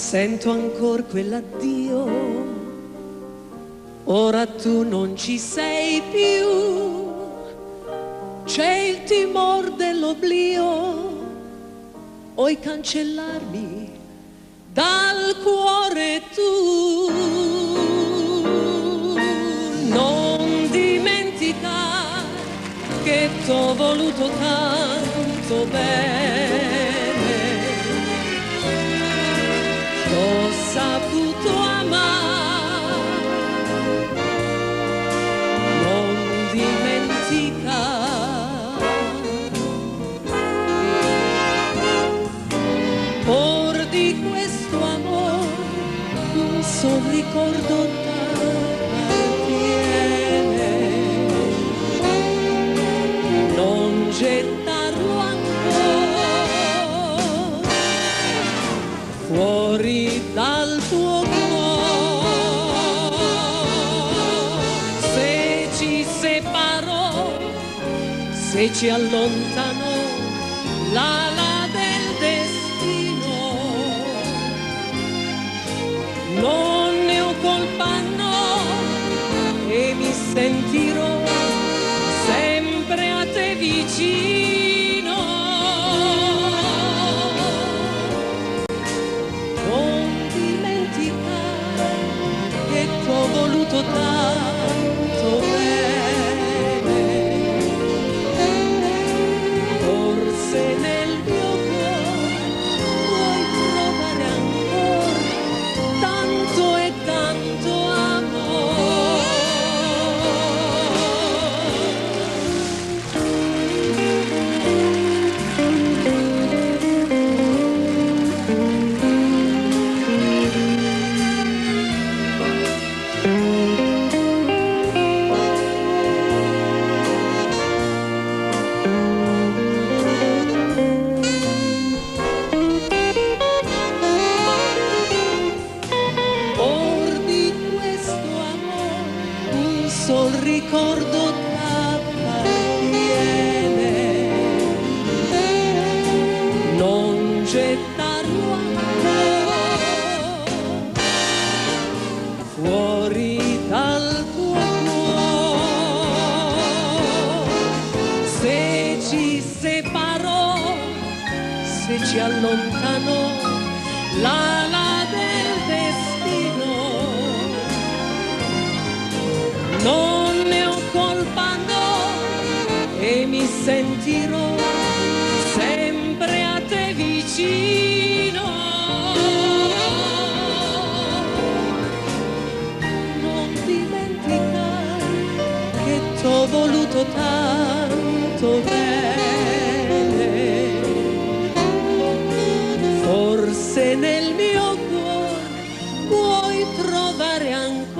Sento ancora quell'addio, ora tu non ci sei più, c'è il timore dell'oblio, vuoi cancellarmi dal cuore tu. Non dimenticare che t'ho voluto tanto bene, t'ho saputo amare. Non dimenticare, or di questo amore un sol ricordo t'appartiene. Non gettarlo ancora fuori dal tuo cuore. Se ci separò, se ci allontanò l'ala del destino, non ne ho colpa, no, e mi sentirò sempre a te vicino. Non dimenticare che t'ho voluto tanto bene, forse nel mio cuore puoi trovare ancora tanto e tanto amore. Or di questo amore un sol ricordo t'appartiene. Non gettarlo ancora fuori dal tuo cuore. Se ci separò, se ci allontanò l'ala del destino, non ne ho colpa, no, e mi sentirò sempre a te vicino. Non dimenticare che t'ho voluto tanto bene, forse nel mio cuore puoi trovare ancora